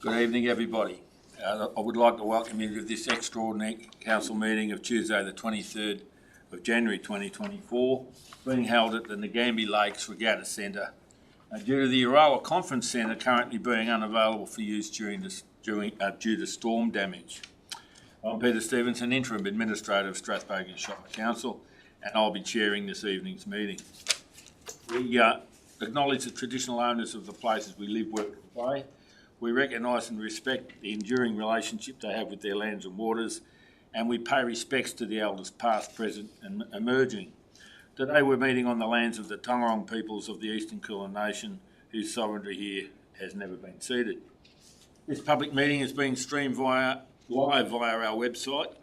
Good evening, everybody. I would like to welcome you to this extraordinary council meeting of Tuesday the 23rd of January 2024, being held at the Nagambie Lakes Regatta Centre due to the Arawa Conference Centre currently being unavailable for use due to storm damage. I'm Peter Stevenson, Interim Administrator of Strathbogie Shire Council, and I'll be chairing this evening's meeting. We acknowledge the traditional owners of the places we live, work and play. We recognise and respect the enduring relationship they have with their lands and waters, and we pay respects to the elders past, present and emerging. Today we're meeting on the lands of the Tongarong peoples of the Eastern Kulin Nation, whose sovereignty here has never been ceded. This public meeting is being streamed live via our website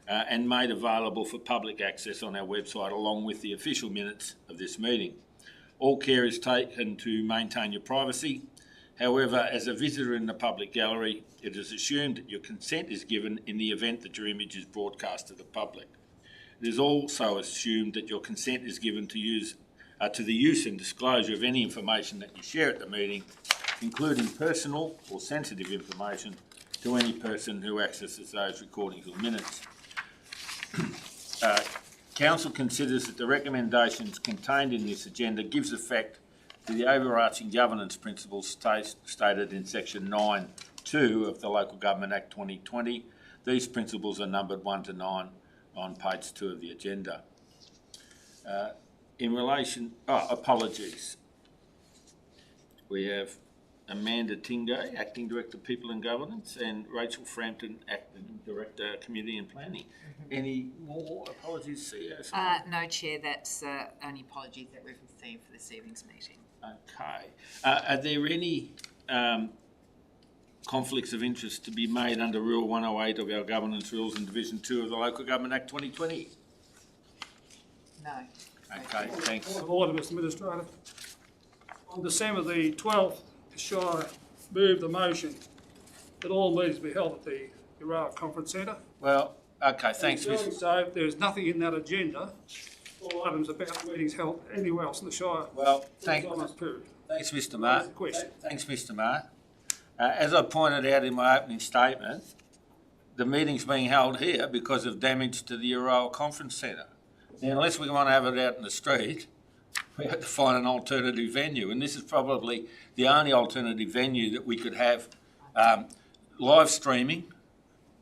and made available for public access on our website, along with the official minutes of this meeting. All care is taken to maintain your privacy. However, as a visitor in the public gallery, it is assumed that your consent is given in the event that your image is broadcast to the public. It is also assumed that your consent is given to the use and disclosure of any information that you share at the meeting, including personal or sensitive information, to any person who accesses those recordings or minutes. Council considers that the recommendations contained in this agenda gives effect to the overarching governance principles stated in section 9(2) of the Local Government Act 2020. These principles are numbered 1 to 9 on page 2 of the agenda. Apologies. We have Amanda Tingay, Acting Director People and Governance, and Rachel Frampton, Acting Director Community and Planning. Any more apologies, CEO? No, Chair, that's only apologies that we've received for this evening's meeting. Okay. Are there any conflicts of interest to be made under Rule 108 of our Governance Rules in Division 2 of the Local Government Act 2020? No. Okay, thanks. Point of order, Mr Administrator. On December the 12th, the Shire moved the motion that all meetings be held at the Arawa Conference Centre. Well, okay, thanks, Mr. So there's nothing in that agenda or items about meetings held anywhere else in the Shire. Well, thanks, Mr. Marr. Thanks, Mr. Marr. As I pointed out in my opening statement, the meeting's being held here because of damage to the Arawa Conference Centre. Now, unless we want to have it out in the street, we have to find an alternative venue, and this is probably the only alternative venue that we could have live streaming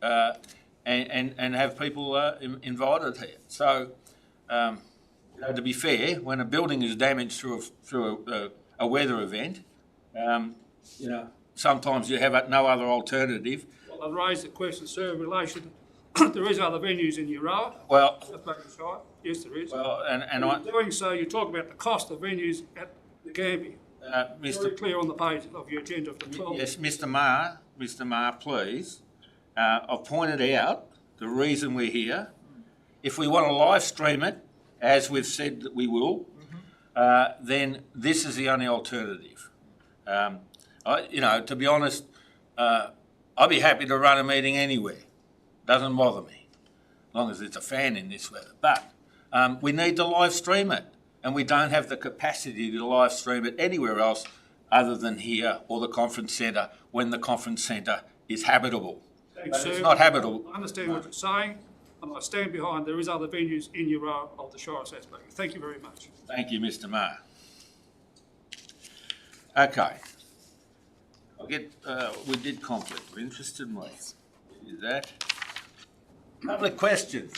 and have people invited here. So, to be fair, when a building is damaged through a weather event, sometimes you have no other alternative. Well, I've raised the question, sir, in relation there is other venues in Arawa. Well, Shire. Yes, there is. Well, in doing so, you talk about the cost of venues at Nagambie. Very clear on the page of your agenda of the 12th. Yes, Mr. Marr, please. I've pointed out the reason we're here. If we want to live stream it, as we've said that we will, then this is the only alternative. To be honest, I'd be happy to run a meeting anywhere. Doesn't bother me, as long as it's a fan in this weather. But we need to live stream it, and we don't have the capacity to live stream it anywhere else other than here or the conference centre when the conference centre is habitable. Thanks, sir. It's not habitable. I understand what you're saying, and I stand behind there is other venues in Arawa of the Shire of Strathbogie. Thank you very much. Thank you, Mr. Marr. Okay. We did conflict of interest, didn't we? We did that. Public questions.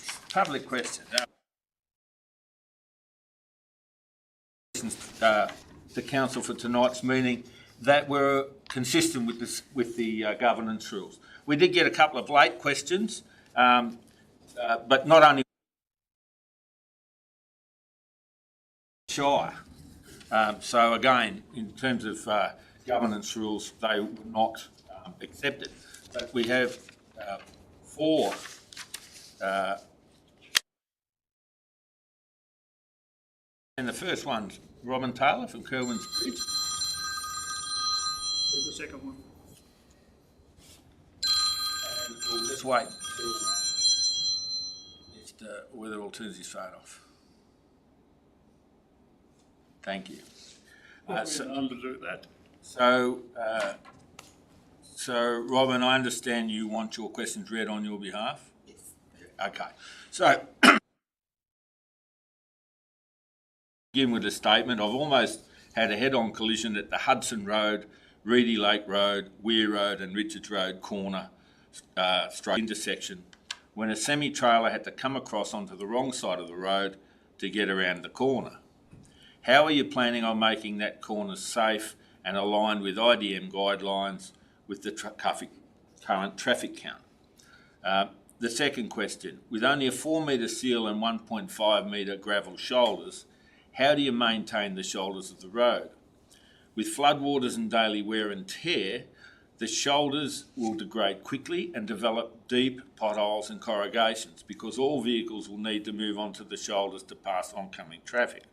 The council for tonight's meeting that were consistent with the governance rules. We did get a couple of late questions, but not only Shire. So again, in terms of governance rules, they were not accepted. But we have 4. And the first one's Robin Taylor from Kerwin's Bridge. Here's the second one. And we'll just wait until Mr. Weatherall turns his phone off. Thank you. To do that. So So, Robin, I understand you want your questions read on your behalf? Yes. Okay. So, begin with a statement. I've almost had a head-on collision at the Hudson Road, Reedy Lake Road, Weir Road and Richards Road corner straight intersection when a semi-trailer had to come across onto the wrong side of the road to get around the corner. How are you planning on making that corner safe and aligned with IDM guidelines with the current traffic count? The second question, with only a 4 metre seal and 1.5 metre gravel shoulders, how do you maintain the shoulders of the road? With floodwaters and daily wear and tear, the shoulders will degrade quickly and develop deep potholes and corrugations because all vehicles will need to move onto the shoulders to pass oncoming traffic.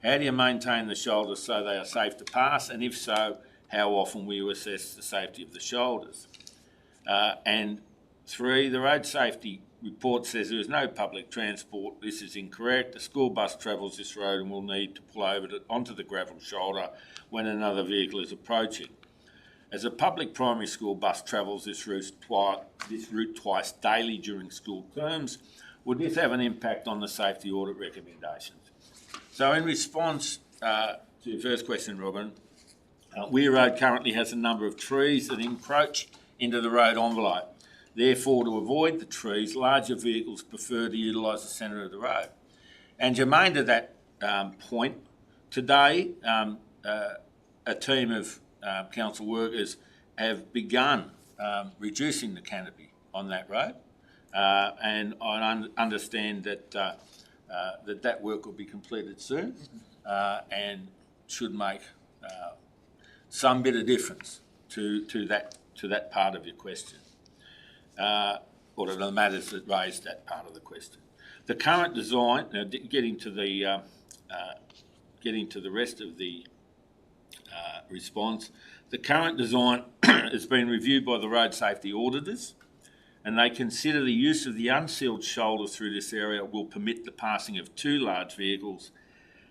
How do you maintain the shoulders so they are safe to pass, and if so, how often will you assess the safety of the shoulders? And 3, the road safety report says there is no public transport. This is incorrect. A school bus travels this road and will need to pull over onto the gravel shoulder when another vehicle is approaching. As a public primary school bus travels this route twice daily during school terms, would this have an impact on the safety audit recommendations? So in response to your first question, Robin, Weir Road currently has a number of trees that encroach into the road envelope. Therefore, to avoid the trees, larger vehicles prefer to utilise the centre of the road. And germane to that point, today a team of council workers have begun reducing the canopy on that road, and I understand that that work will be completed soon and should make some bit of difference to that part of your question, or to the matters that raised that part of the question. The current design, now getting to the rest of the response, the current design has been reviewed by the road safety auditors, and they consider the use of the unsealed shoulder through this area will permit the passing of 2 large vehicles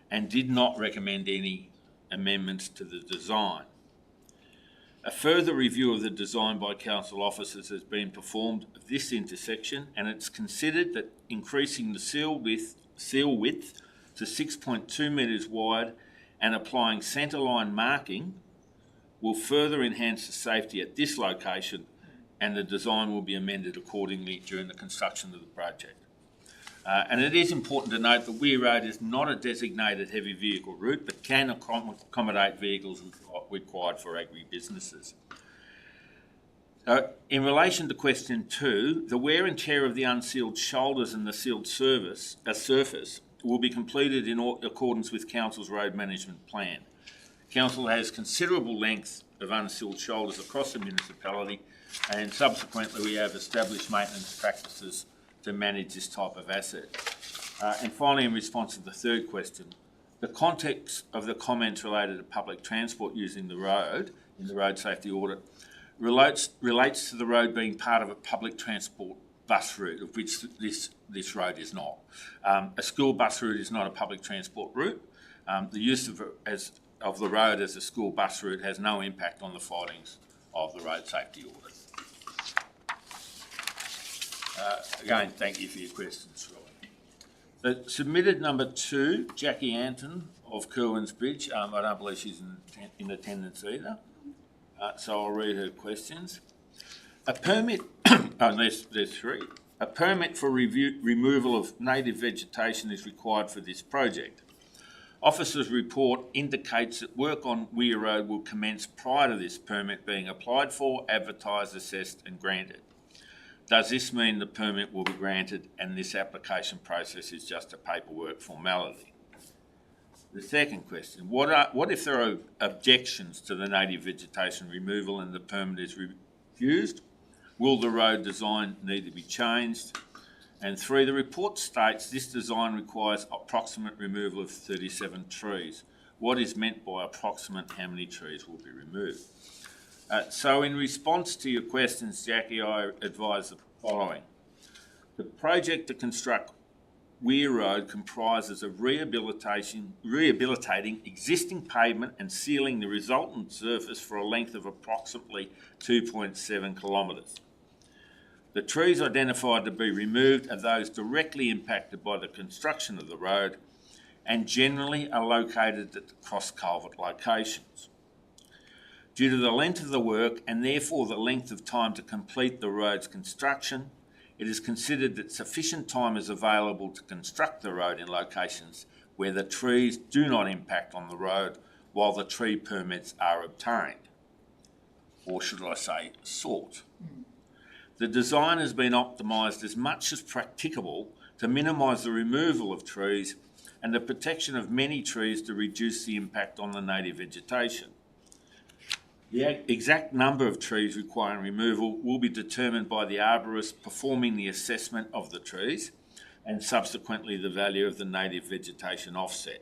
and did not recommend any amendments to the design. A further review of the design by council officers has been performed of this intersection, and it's considered that increasing the seal width to 6.2 metres wide and applying centreline marking will further enhance the safety at this location, and the design will be amended accordingly during the construction of the project. And it is important to note that Weir Road is not a designated heavy vehicle route, but can accommodate vehicles required for agri-businesses. In relation to question 2, the wear and tear of the unsealed shoulders and the sealed surface will be completed in accordance with Council's road management plan. Council has considerable length of unsealed shoulders across the municipality, and subsequently we have established maintenance practices to manage this type of asset. And finally, in response to the third question, the context of the comments related to public transport using the road in the road safety audit relates to the road being part of a public transport bus route, of which this road is not. A school bus route is not a public transport route. The use of the road as a school bus route has no impact on the findings of the road safety audit. Again, thank you for your questions, Roy. Submitted number 2, Jackie Anton of Kerwin's Bridge. I don't believe she's in attendance either, so I'll read her questions. A permit, there's 3. A permit for removal of native vegetation is required for this project. Officer's report indicates that work on Weir Road will commence prior to this permit being applied for, advertised, assessed and granted. Does this mean the permit will be granted and this application process is just a paperwork formality? The second question, what if there are objections to the native vegetation removal and the permit is refused? Will the road design need to be changed? And 3, the report states this design requires approximate removal of 37 trees. What is meant by approximate? How many trees will be removed? So in response to your questions, Jackie, I advise the following. The project to construct Weir Road comprises of rehabilitating existing pavement and sealing the resultant surface for a length of approximately 2.7 kilometres. The trees identified to be removed are those directly impacted by the construction of the road and generally are located at the cross-culvert locations. Due to the length of the work and therefore the length of time to complete the road's construction, it is considered that sufficient time is available to construct the road in locations where the trees do not impact on the road while the tree permits are obtained. Or should I say, sought. The design has been optimised as much as practicable to minimise the removal of trees and the protection of many trees to reduce the impact on the native vegetation. The exact number of trees requiring removal will be determined by the arborist performing the assessment of the trees and subsequently the value of the native vegetation offset.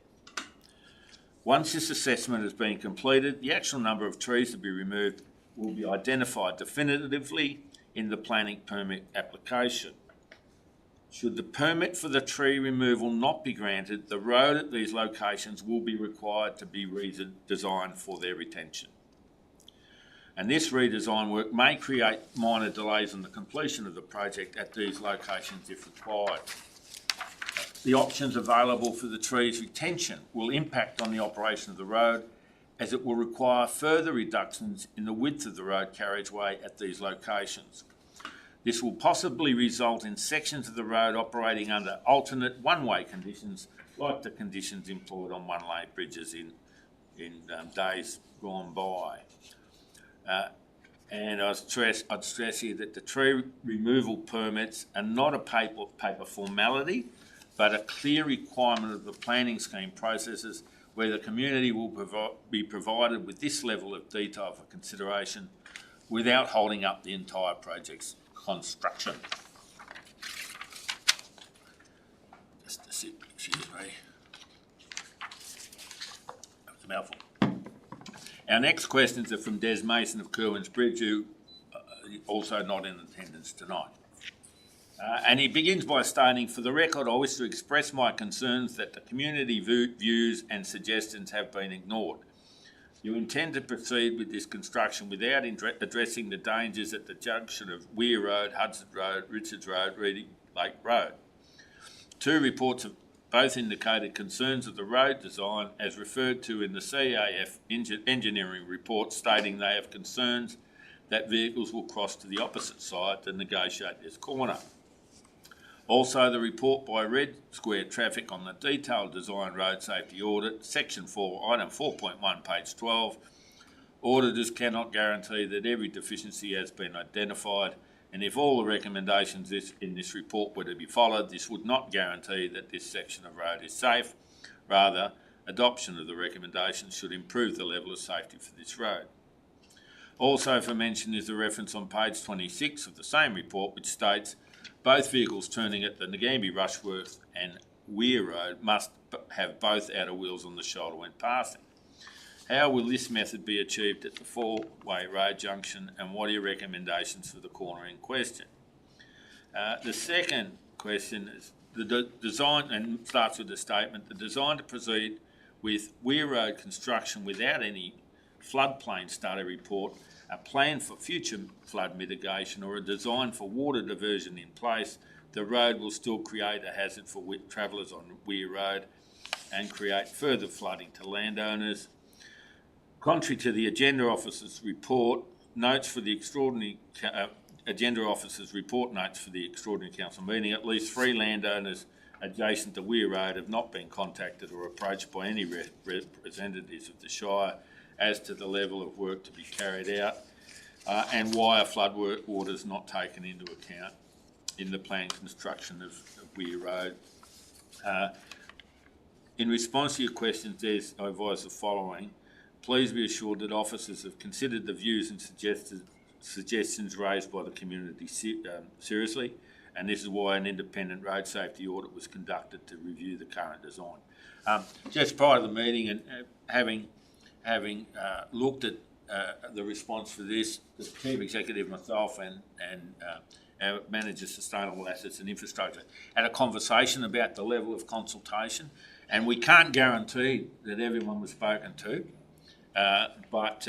Once this assessment has been completed, the actual number of trees to be removed will be identified definitively in the planning permit application. Should the permit for the tree removal not be granted, the road at these locations will be required to be redesigned for their retention. And this redesign work may create minor delays in the completion of the project at these locations if required. The options available for the tree's retention will impact on the operation of the road, as it will require further reductions in the width of the road carriageway at these locations. This will possibly result in sections of the road operating under alternate one-way conditions, like the conditions employed on one-lane bridges in days gone by. And I'd stress here that the tree removal permits are not a paper formality, but a clear requirement of the planning scheme processes where the community will be provided with this level of detail for consideration without holding up the entire project's construction. Just a sip, excuse me. That's a mouthful. Our next questions are from Des Mason of Kerwin's Bridge, who also not in attendance tonight. And he begins by stating, for the record, I wish to express my concerns that the community views and suggestions have been ignored. You intend to proceed with this construction without addressing the dangers at the junction of Weir Road, Hudson Road, Richards Road, Reading Lake Road. Two reports have both indicated concerns of the road design as referred to in the CAF engineering report, stating they have concerns that vehicles will cross to the opposite side to negotiate this corner. Also, the report by Red Square Traffic on the detailed design road safety audit, section 4, item 4.1, page 12. Auditors cannot guarantee that every deficiency has been identified, and if all the recommendations in this report were to be followed, this would not guarantee that this section of road is safe. Rather, adoption of the recommendations should improve the level of safety for this road. Also for mention is the reference on page 26 of the same report, which states both vehicles turning at the Nagambie Rushworth and Weir Road must have both outer wheels on the shoulder when passing. How will this method be achieved at the four-way road junction, and what are your recommendations for the corner in question? The second question is the design, and starts with the statement, the design to proceed with Weir Road construction without any floodplain study report, a plan for future flood mitigation, or a design for water diversion in place, the road will still create a hazard for travellers on Weir Road and create further flooding to landowners. Contrary to the Agenda Officer's report, notes for the extraordinary Agenda Officer's report notes for the extraordinary council meeting, at least 3 landowners adjacent to Weir Road have not been contacted or approached by any representatives of the Shire as to the level of work to be carried out and why a flood water is not taken into account in the planned construction of Weir Road. In response to your questions, I advise the following. Please be assured that officers have considered the views and suggestions raised by the community seriously, and this is why an independent road safety audit was conducted to review the current design. Just prior to the meeting and having looked at the response for this. The Chief Executive, myself, and our Manager Sustainable Assets and Infrastructure had a conversation about the level of consultation, and we can't guarantee that everyone was spoken to, but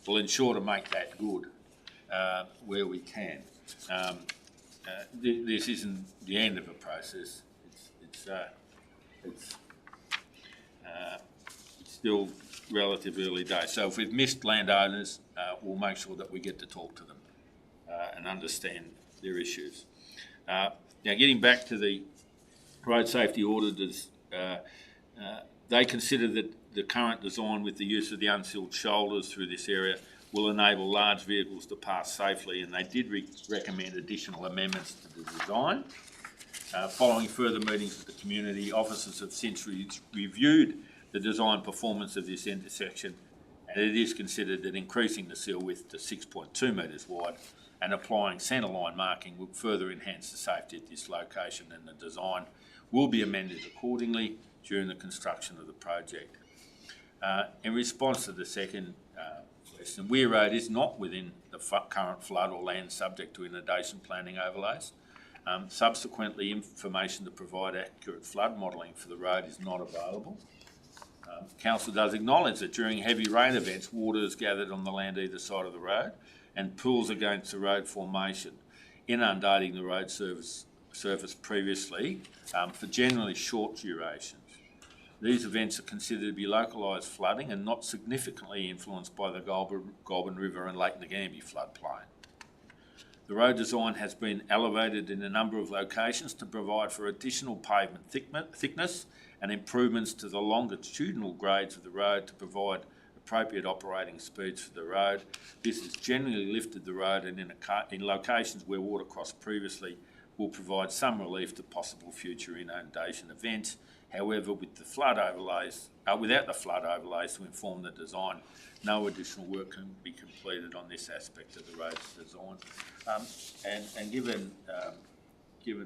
we'll ensure to make that good where we can. This isn't the end of a process. It's still relatively early days. So if we've missed landowners, we'll make sure that we get to talk to them and understand their issues. Now, getting back to the road safety auditors, they consider that the current design with the use of the unsealed shoulders through this area will enable large vehicles to pass safely, and they did recommend additional amendments to the design. Following further meetings with the community, officers have since reviewed the design performance of this intersection, and it is considered that increasing the seal width to 6.2 metres wide and applying centreline marking will further enhance the safety at this location, and the design will be amended accordingly during the construction of the project. In response to the second question, Weir Road is not within the current flood or land subject to inundation planning overlays. Subsequently, information to provide accurate flood modelling for the road is not available. Council does acknowledge that during heavy rain events, water is gathered on the land either side of the road and pools against the road formation, inundating the road surface previously for generally short durations. These events are considered to be localised flooding and not significantly influenced by the Goulburn River and Lake Nagambie floodplain. The road design has been elevated in a number of locations to provide for additional pavement thickness and improvements to the longitudinal grades of the road to provide appropriate operating speeds for the road. This has generally lifted the road, and in locations where water crossed previously will provide some relief to possible future inundation events. However, with the flood overlays, without the flood overlays to inform the design, no additional work can be completed on this aspect of the road's design. And given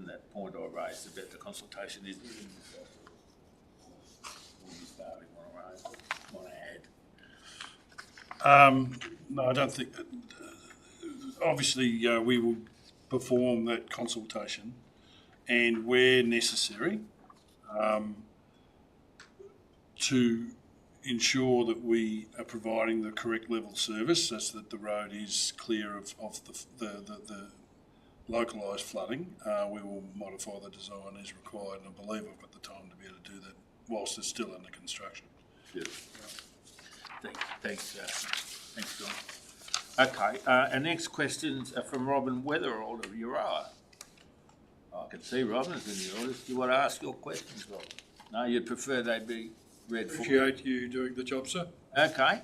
that point I raised about the consultation, is there anything else we'll be starting want to add? No, I don't think. Obviously, we will perform that consultation, and where necessary, to ensure that we are providing the correct level of service, such that the road is clear of the localised flooding. We will modify the design as required, and I believe I've got the time to be able to do that whilst it's still under construction. Yeah. Thanks, John. Okay, our next questions are from Robin Weatherall of Euroa. I can see Robin's in the audience. Do you want to ask your questions, Robin? No, you'd prefer they be read for you. Appreciate you doing the job, sir. Okay.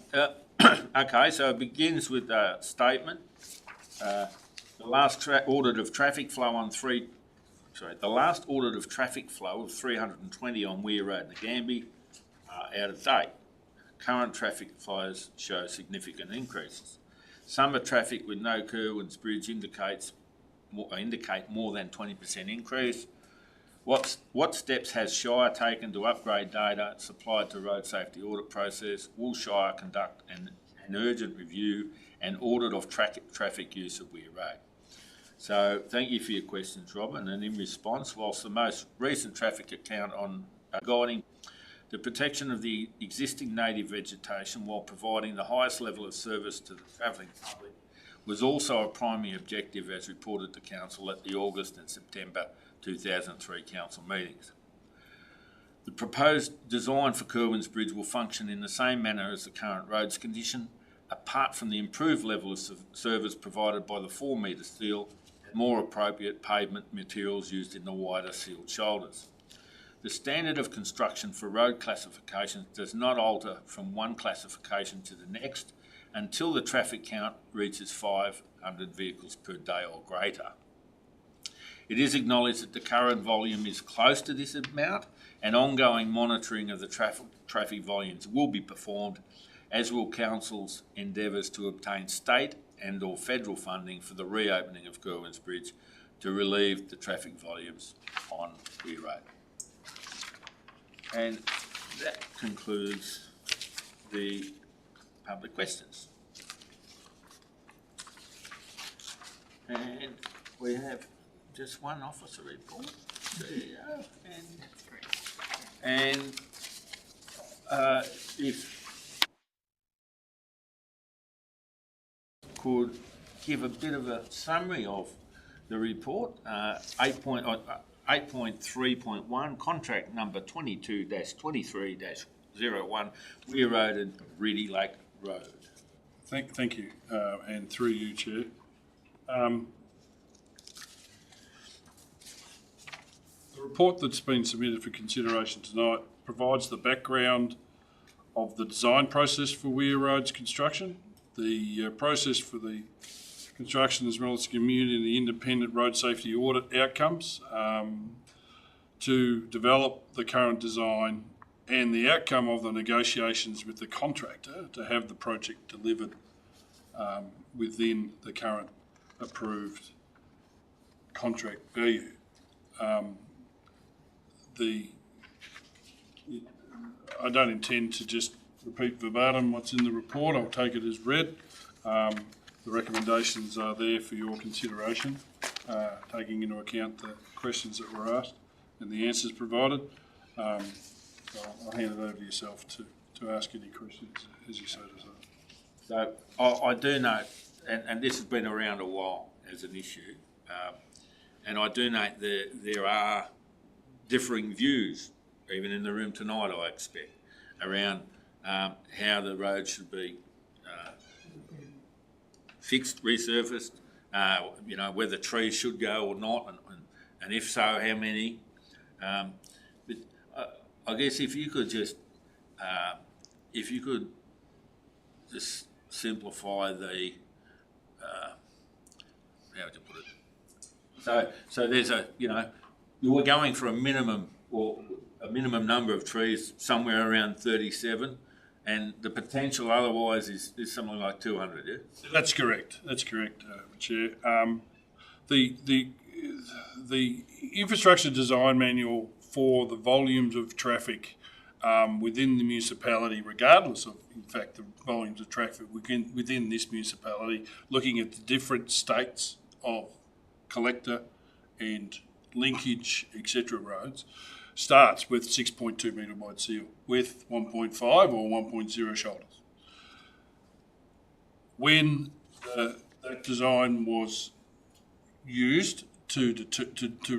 Okay, so it begins with a statement. The last audit of traffic flow of 320 on Weir Road, Nagambie, are out of date. Current traffic flows show significant increases. Summer traffic with no Kerwins Bridge indicate more than 20% increase. What steps has Shire taken to upgrade data supplied to road safety audit process? Will Shire conduct an urgent review and audit of traffic use of Weir Road? So thank you for your questions, Robin. And in response, whilst the most recent traffic account on guiding the protection of the existing native vegetation while providing the highest level of service to the travelling public was also a primary objective as reported to Council at the August and September 2003 Council meetings. The proposed design for Kerwins Bridge will function in the same manner as the current roads condition, apart from the improved level of service provided by the 4 metre seal and more appropriate pavement materials used in the wider sealed shoulders. The standard of construction for road classifications does not alter from one classification to the next until the traffic count reaches 500 vehicles per day or greater. It is acknowledged that the current volume is close to this amount, and ongoing monitoring of the traffic volumes will be performed, as will Council's endeavours to obtain state and or federal funding for the reopening of Kerwins Bridge to relieve the traffic volumes on Weir Road. And that concludes the public questions. And we have just one officer report. CEO. That's great. And if could give a bit of a summary of the report, 8.3.1, contract number 22-23-01, Weir Road and Reedy Lake Road. Thank you, and through you, Chair. The report that's been submitted for consideration tonight provides the background of the design process for Weir Road's construction. The process for the construction as well as the community and the independent road safety audit outcomes to develop the current design and the outcome of the negotiations with the contractor to have the project delivered within the current approved contract value. I don't intend to just repeat verbatim what's in the report. I'll take it as read. The recommendations are there for your consideration, taking into account the questions that were asked and the answers provided. I'll hand it over to yourself to ask any questions as you so desire. So I do note, and this has been around a while as an issue, and I do note that there are differing views, even in the room tonight, I expect, around how the road should be fixed, resurfaced, whether trees should go or not, and if so, how many. But I guess if you could just simplify the, how would you put it? So there's you were going for a minimum number of trees somewhere around 37, and the potential otherwise is something like 200, yeah? That's correct, Chair. The infrastructure design manual for the volumes of traffic within the municipality, regardless of, in fact, the volumes of traffic within this municipality, looking at the different states of collector and linkage, etc. roads, starts with 6.2 metre wide seal with 1.5 or 1.0 shoulders. When that design was used to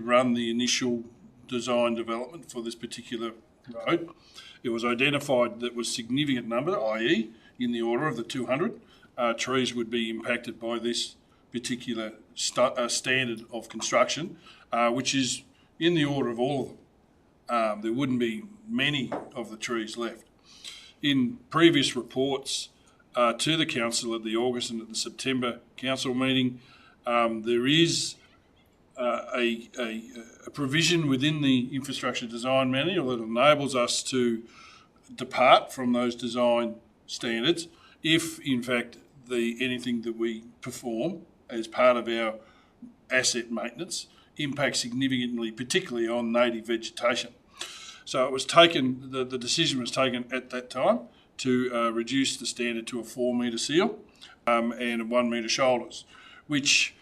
run the initial design development for this particular road, it was identified that was significant number, i.e. in the order of the 200 trees would be impacted by this particular standard of construction, which is in the order of all of them. There wouldn't be many of the trees left. In previous reports to the council at the August and at the September council meeting, there is a provision within the infrastructure design manual that enables us to depart from those design standards if, in fact, anything that we perform as part of our asset maintenance impacts significantly, particularly on native vegetation. So it was taken, the decision was taken at that time to reduce the standard to a 4 metre seal and 1 metre shoulders, which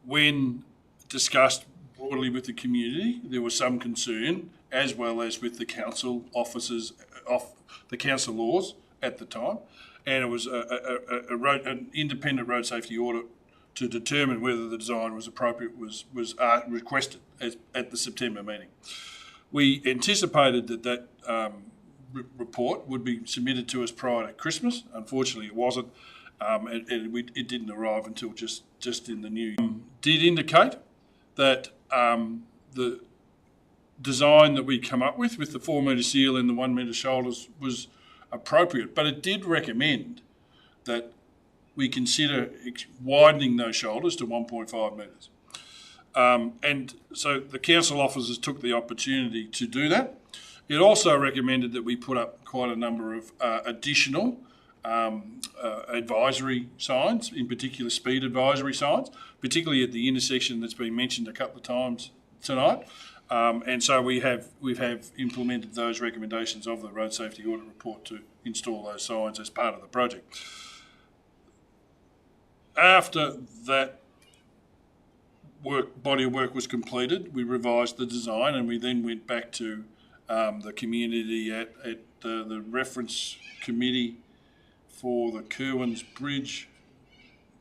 when discussed broadly with the community, there was some concern, as well as with the council officers of the council laws at the time, and it was an independent road safety audit to determine whether the design was appropriate was requested at the September meeting. We anticipated that report would be submitted to us prior to Christmas. Unfortunately, it wasn't, and it didn't arrive until just in the new year. Did indicate that the design that we come up with the 4 metre seal and the 1 metre shoulders was appropriate, but it did recommend that we consider widening those shoulders to 1.5 metres. And so the council officers took the opportunity to do that. It also recommended that we put up quite a number of additional advisory signs, in particular speed advisory signs, particularly at the intersection that's been mentioned a couple of times tonight. And so we have implemented those recommendations of the road safety audit report to install those signs as part of the project. After that body of work was completed, we revised the design, and we then went back to the community at the reference committee for the Kerwins Bridge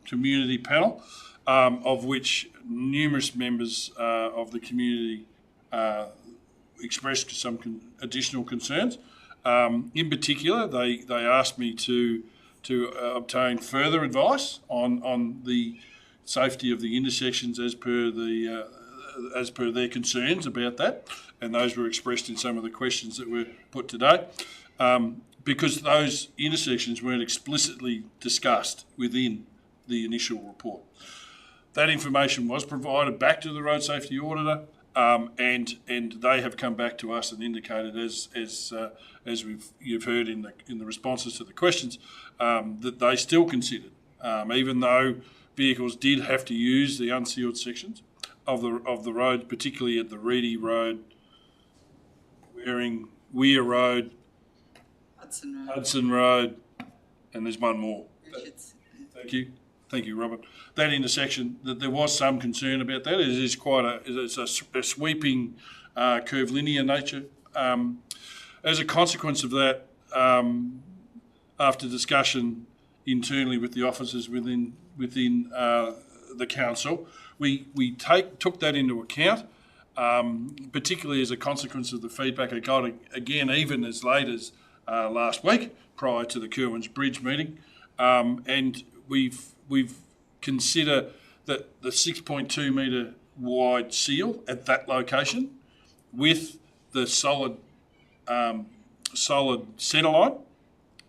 community panel, of which numerous members of the community expressed some additional concerns. In particular, they asked me to obtain further advice on the safety of the intersections as per their concerns about that, and those were expressed in some of the questions that were put today. Because those intersections weren't explicitly discussed within the initial report. That information was provided back to the road safety auditor, and they have come back to us and indicated, as you've heard in the responses to the questions, that they still considered, even though vehicles did have to use the unsealed sections of the road, particularly at the Reedy Road, Weir Road, Hudson Road, and there's one more. Thank you, Robert. That intersection, that there was some concern about that. It is it's a sweeping curvilinear nature. As a consequence of that, after discussion internally with the officers within the council, we took that into account, particularly as a consequence of the feedback I got again, even as late as last week, prior to the Kerwins Bridge meeting, and we've considered that the 6.2 metre wide seal at that location, with the solid centreline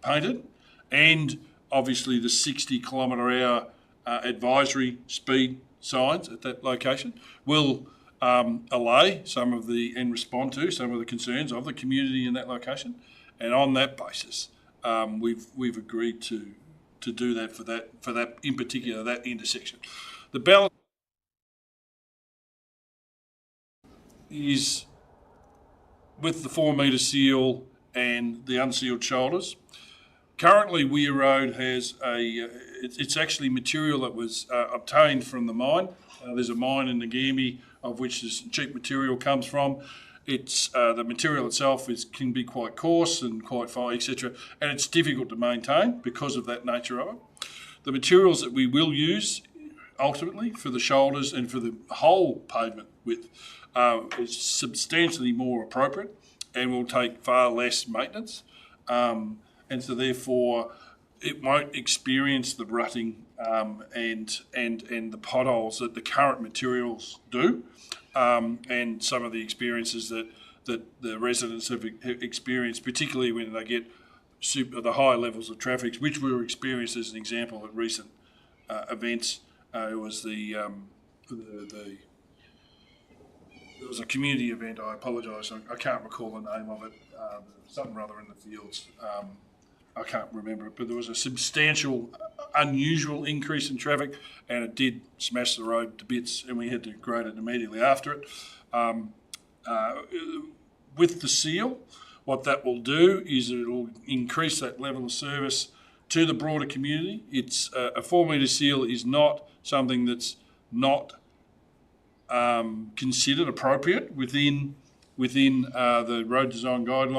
painted, and obviously the 60 km/h advisory speed signs at that location, will allay some of and respond to some of the concerns of the community in that location. And on that basis, we've agreed to do that for that in particular, that intersection. The balance is with the 4 metre seal and the unsealed shoulders. Currently, Weir Road has it's actually material that was obtained from the mine. There's a mine in the Ngambie of which this cheap material comes from. It's the material itself can be quite coarse and quite fine, etc., and it's difficult to maintain because of that nature of it. The materials that we will use ultimately for the shoulders and for the whole pavement width is substantially more appropriate and will take far less maintenance, and so therefore it won't experience the rutting and the potholes that the current materials do. And some of the experiences that the residents have experienced, particularly when they get the high levels of traffic, which were experienced as an example at recent events. It was there was a community event. I apologise, I can't recall the name of it. Something or other in the fields. I can't remember it, but there was a substantial, unusual increase in traffic, and it did smash the road to bits, and we had to grade it immediately after it. With the seal, what that will do is it will increase that level of service to the broader community. It's a 4 metre seal is not something that's not considered appropriate within the road design guidelines.